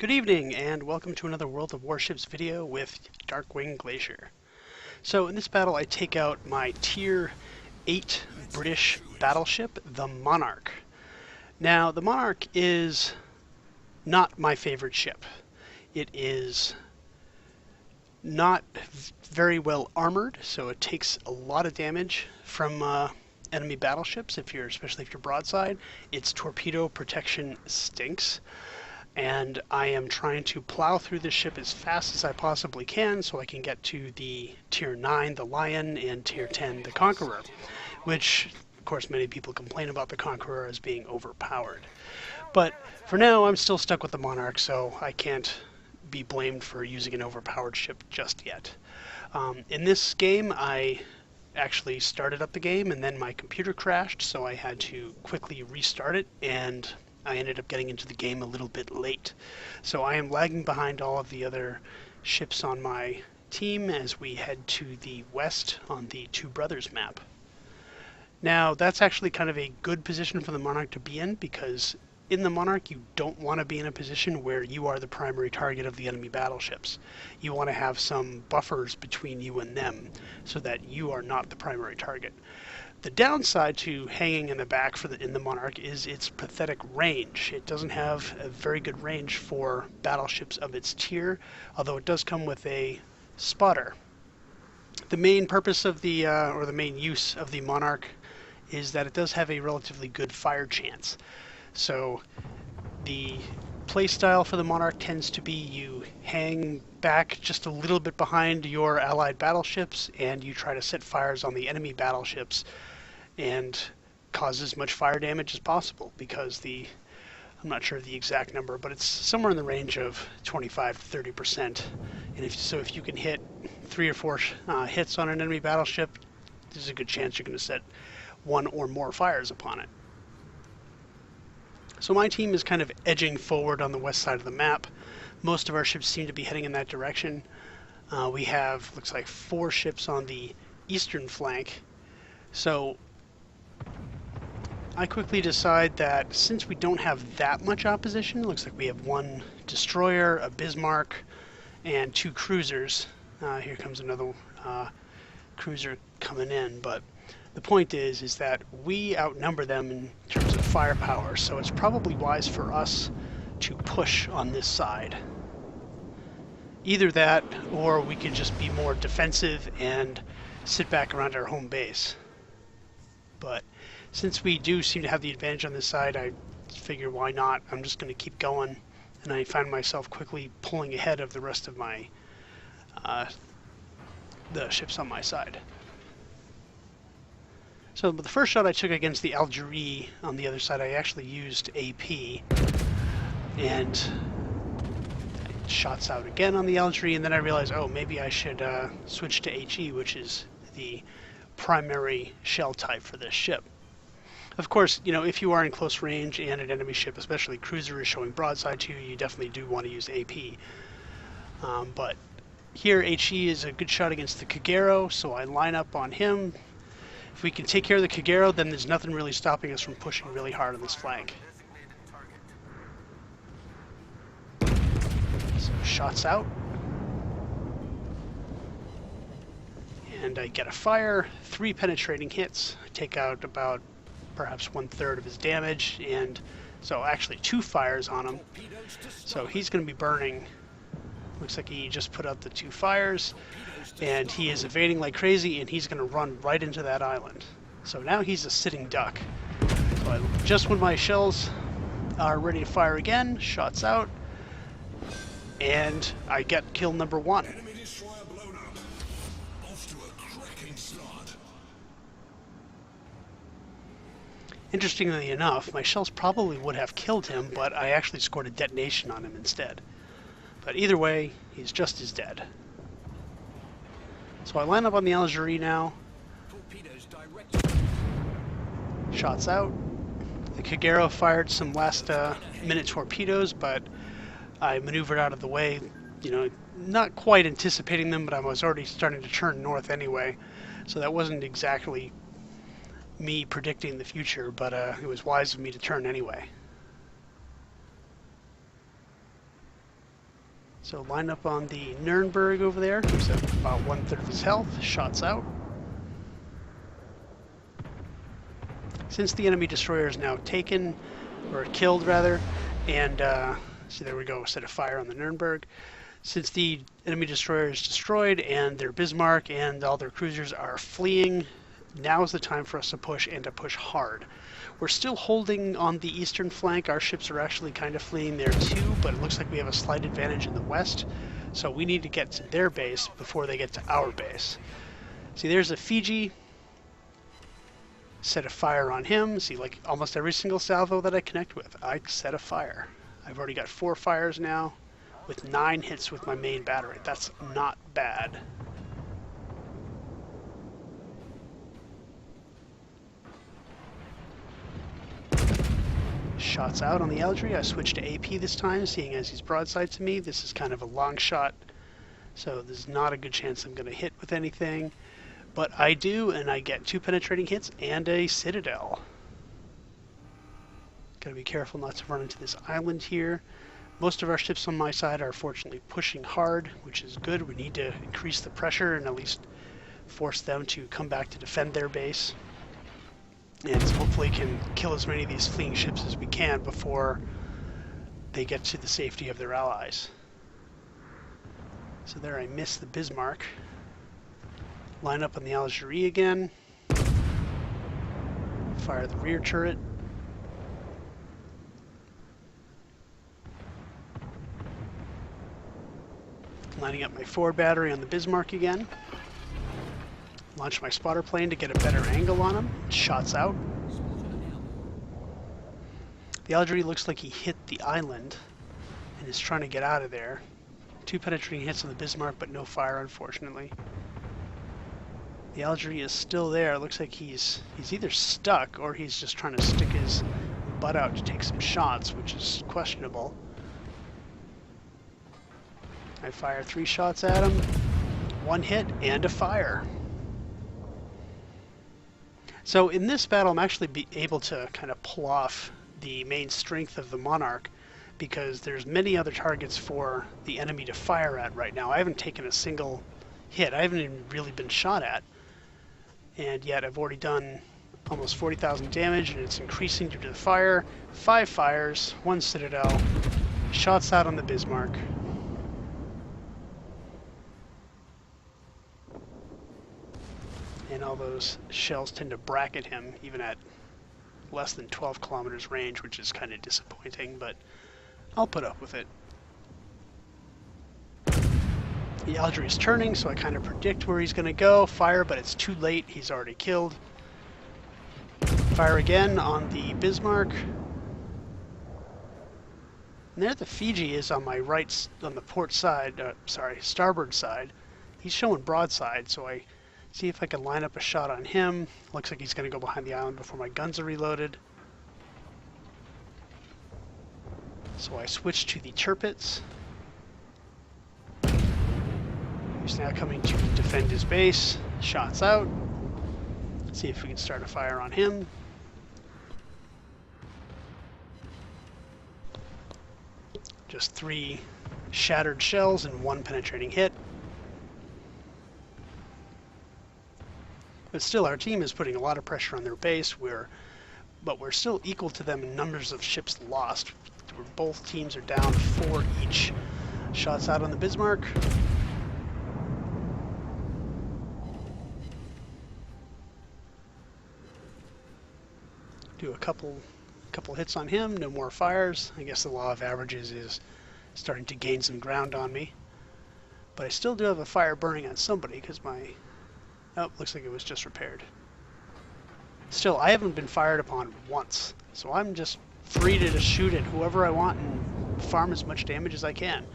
Good evening, and welcome to another World of Warships video with Darkwing Glacier. So in this battle I take out my Tier VIII British Battleship, the Monarch. Now the Monarch is not my favorite ship. It is not very well armored, so it takes a lot of damage from enemy battleships, especially if you're broadside. Its torpedo protection stinks. And I am trying to plow through this ship as fast as I possibly can so I can get to the Tier 9, the Lion, and Tier 10, the Conqueror, which, of course, many people complain about the Conqueror as being overpowered. But for now, I'm still stuck with the Monarch, so I can't be blamed for using an overpowered ship just yet. In this game, I actually started up the game, and then my computer crashed, so I had to quickly restart it, and I ended up getting into the game a little bit late. So I am lagging behind all of the other ships on my team as we head to the west on the Two Brothers map. Now that's actually kind of a good position for the Monarch to be in, because in the Monarch you don't want to be in a position where you are the primary target of the enemy battleships. You want to have some buffers between you and them so that you are not the primary target. The downside to hanging in the back in the Monarch is its pathetic range. It doesn't have a very good range for battleships of its tier, although it does come with a spotter. The main purpose of or the main use of the Monarch is that it does have a relatively good fire chance. So the playstyle for the Monarch tends to be you hang back just a little bit behind your allied battleships and you try to set fires on the enemy battleships and cause as much fire damage as possible, because I'm not sure the exact number, but it's somewhere in the range of 25 to 30%. And if you can hit 3 or 4 hits on an enemy battleship, there's a good chance you're going to set 1 or more fires upon it. So my team is kind of edging forward on the west side of the map. Most of our ships seem to be heading in that direction. We have, looks like, 4 ships on the eastern flank. So I quickly decide that since we don't have that much opposition, it looks like we have 1 destroyer, a Bismarck, and 2 cruisers. Here comes another cruiser coming in, but the point is that we outnumber them in terms of firepower, so it's probably wise for us to push on this side. Either that, or we could just be more defensive and sit back around our home base. But since we do seem to have the advantage on this side, I figure why not? I'm just going to keep going, and I find myself quickly pulling ahead of the rest of my the ships on my side. So the first shot I took against the Algerie on the other side, I actually used AP, and shots out again on the Algerie, and then I realized, oh, maybe I should switch to HE, which is the primary shell type for this ship. Of course, if you are in close range and an enemy ship, especially cruiser, is showing broadside to you, you definitely do want to use AP. But here, HE is a good shot against the Kagero, so I line up on him. If we can take care of the Kagero, then there's nothing really stopping us from pushing really hard on this flank. So shots out. And I get a fire, 3 penetrating hits. I take out about perhaps 1/3 of his damage, and so actually 2 fires on him. So he's going to be burning. Looks like he just put out the 2 fires, and he is evading like crazy, and he's going to run right into that island. So now he's a sitting duck. So just when my shells are ready to fire again, shots out, and I get kill number 1. Interestingly enough, my shells probably would have killed him, but I actually scored a detonation on him instead. But either way, he's just as dead. So I line up on the Algerie now. Shots out. The Kagero fired some last-minute torpedoes, but I maneuvered out of the way, not quite anticipating them, but I was already starting to turn north anyway, so that wasn't exactly me predicting the future, but it was wise of me to turn anyway. So line up on the Nuremberg over there. He's at about 1/3 of his health. Shots out. Since the enemy destroyer is now taken, or killed rather, and so there we go, set a fire on the Nuremberg. Since the enemy destroyer is destroyed and their Bismarck and all their cruisers are fleeing, now is the time for us to push, and to push hard. We're still holding on the eastern flank. Our ships are actually kind of fleeing there too, but it looks like we have a slight advantage in the west, so we need to get to their base before they get to our base. See, there's a Fiji. Set a fire on him. See, like almost every single salvo that I connect with, I set a fire. I've already got 4 fires now, with 9 hits with my main battery. That's not bad. Shots out on the Eldry. I switched to AP this time, seeing as he's broadside to me. This is kind of a long shot, so there's not a good chance I'm going to hit with anything. But I do, and I get 2 penetrating hits and a Citadel. Gotta be careful not to run into this island here. Most of our ships on my side are fortunately pushing hard, which is good. We need to increase the pressure and at least force them to come back to defend their base. And hopefully can kill as many of these fleeing ships as we can before they get to the safety of their allies. So there I missed the Bismarck. Line up on the Algerie again. Fire the rear turret. Lining up my forward battery on the Bismarck again. Launch my spotter plane to get a better angle on him. Shots out. The Algerie looks like he hit the island and is trying to get out of there. 2 penetrating hits on the Bismarck, but no fire, unfortunately. The Algerie is still there. It looks like he's either stuck or he's just trying to stick his butt out to take some shots, which is questionable. I fire 3 shots at him, 1 hit, and a fire. So in this battle, I'm actually able to kind of pull off the main strength of the Monarch, because there's many other targets for the enemy to fire at right now. I haven't taken a single hit. I haven't even really been shot at. And yet I've already done almost 40,000 damage, and it's increasing due to the fire. 5 fires, 1 Citadel, shots out on the Bismarck. And all those shells tend to bracket him, even at less than 12 kilometers range, which is kind of disappointing, but I'll put up with it. The Algerie is turning, so I kind of predict where he's going to go. Fire, but it's too late. He's already killed. Fire again on the Bismarck. And there the Fiji is on my right, on the port side, starboard side. He's showing broadside, so I see if I can line up a shot on him. Looks like he's going to go behind the island before my guns are reloaded. So I switch to the Tirpitz. He's now coming to defend his base. Shots out. Let's see if we can start a fire on him. Just 3 shattered shells and 1 penetrating hit. But still, our team is putting a lot of pressure on their base, but we're still equal to them in numbers of ships lost. Both teams are down 4 each. Shots out on the Bismarck. Do a couple hits on him, no more fires. I guess the law of averages is starting to gain some ground on me. But I still do have a fire burning on somebody because my... Oh, looks like it was just repaired. Still, I haven't been fired upon once, so I'm just free to just shoot at whoever I want and farm as much damage as I can.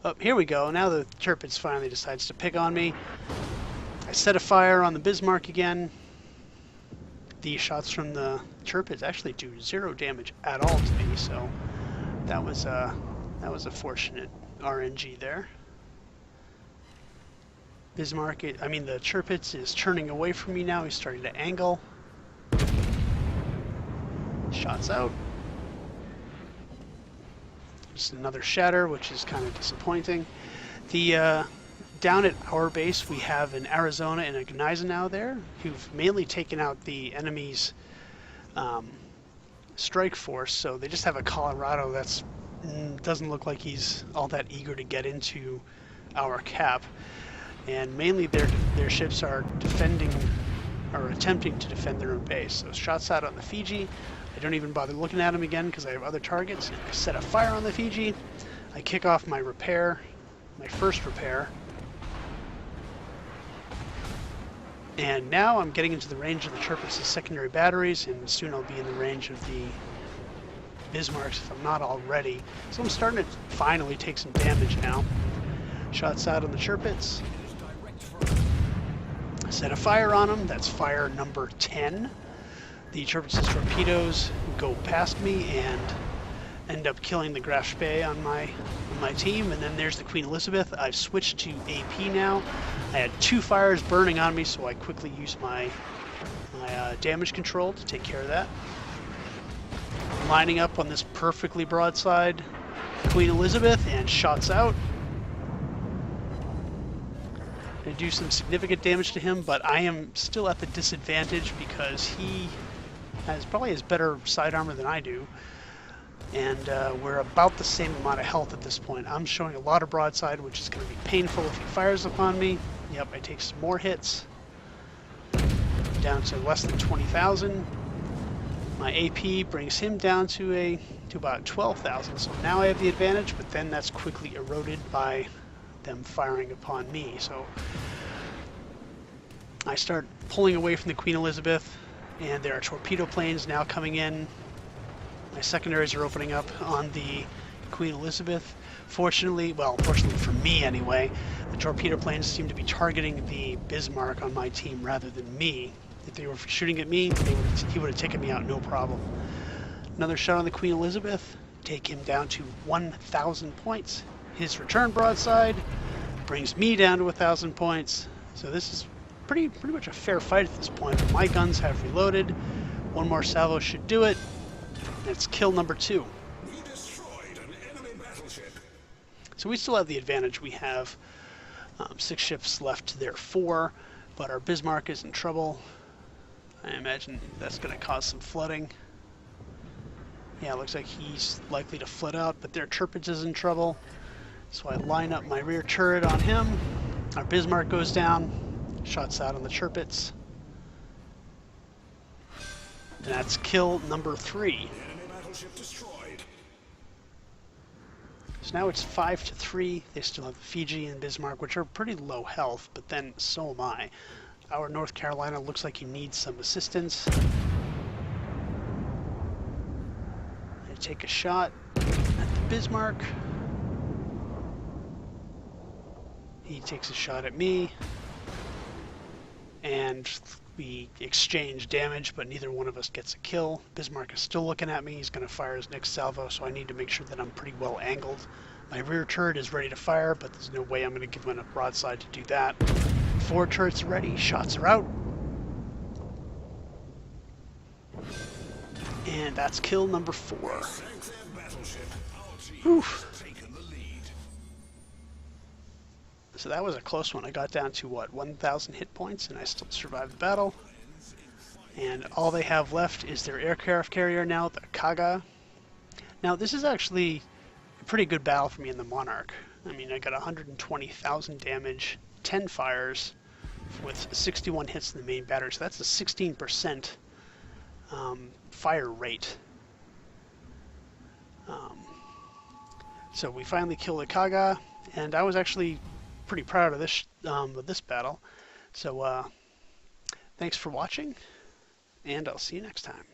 Oh, here we go. Now the Tirpitz finally decides to pick on me. I set a fire on the Bismarck again. The shots from the Tirpitz actually do 0 damage at all to me, so that was a fortunate RNG there. Bismarck, the Tirpitz is turning away from me now. He's starting to angle. Shots out. Just another shatter, which is kind of disappointing. The down at our base, we have an Arizona and a Gneisenau there, who've mainly taken out the enemy's strike force. So they just have a Colorado that's doesn't look like he's all that eager to get into our cap. And mainly their ships are defending or attempting to defend their own base. So shots out on the Fiji. I don't even bother looking at them again because I have other targets. I set a fire on the Fiji. I kick off my repair, my first repair. And now I'm getting into the range of the Tirpitz' secondary batteries, and soon I'll be in the range of the Bismarcks if I'm not already. So I'm starting to finally take some damage now. Shots out on the Tirpitz. Set a fire on them. That's fire number 10. The Tirpitz' torpedoes go past me and end up killing the Graf Spee on my team. And then there's the Queen Elizabeth. I've switched to AP now. I had 2 fires burning on me, so I quickly used my damage control to take care of that. Lining up on this perfectly broadside Queen Elizabeth, and shots out. I do some significant damage to him, but I am still at the disadvantage because he probably has better side armor than I do. And we're about the same amount of health at this point. I'm showing a lot of broadside, which is going to be painful if he fires upon me. Yep, I take some more hits. Down to less than 20,000. My AP brings him down to about 12,000. So now I have the advantage, but then that's quickly eroded by them firing upon me. So I start pulling away from the Queen Elizabeth, and there are torpedo planes now coming in. My secondaries are opening up on the Queen Elizabeth. Fortunately for me anyway, the torpedo planes seem to be targeting the Bismarck on my team rather than me. If they were shooting at me, he would have taken me out no problem. Another shot on the Queen Elizabeth, take him down to 1,000 points. His return broadside brings me down to 1,000 points. So this is pretty much a fair fight at this point. But my guns have reloaded. One more salvo should do it. That's kill number 2. We destroyed an enemy battleship. So we still have the advantage. We have 6 ships left to their 4, but our Bismarck is in trouble. I imagine that's going to cause some flooding. Yeah, it looks like he's likely to flood out, but their Tirpitz is in trouble. So I line up my rear turret on him. Our Bismarck goes down. Shots out on the Tirpitz. And that's kill number 3. Enemy battleship destroyed. So now it's 5-3. They still have Fiji and Bismarck, which are pretty low health, but then so am I. Our North Carolina looks like he needs some assistance. I take a shot at the Bismarck. He takes a shot at me. And we exchange damage, but neither one of us gets a kill. Bismarck is still looking at me. He's going to fire his next salvo, so I need to make sure that I'm pretty well angled. My rear turret is ready to fire, but there's no way I'm going to give him enough broadside to do that. 4 turrets ready. Shots are out. And that's kill number 4. Oof. So that was a close one. I got down to, what, 1,000 hit points, and I still survived the battle. And all they have left is their aircraft carrier now, the Kaga. Now, this is actually a pretty good battle for me in the Monarch. I mean, I got 120,000 damage, 10 fires, with 61 hits in the main battery. So that's a 16% fire rate. So we finally killed the Kaga, and I was actually pretty proud of this battle. So thanks for watching, and I'll see you next time.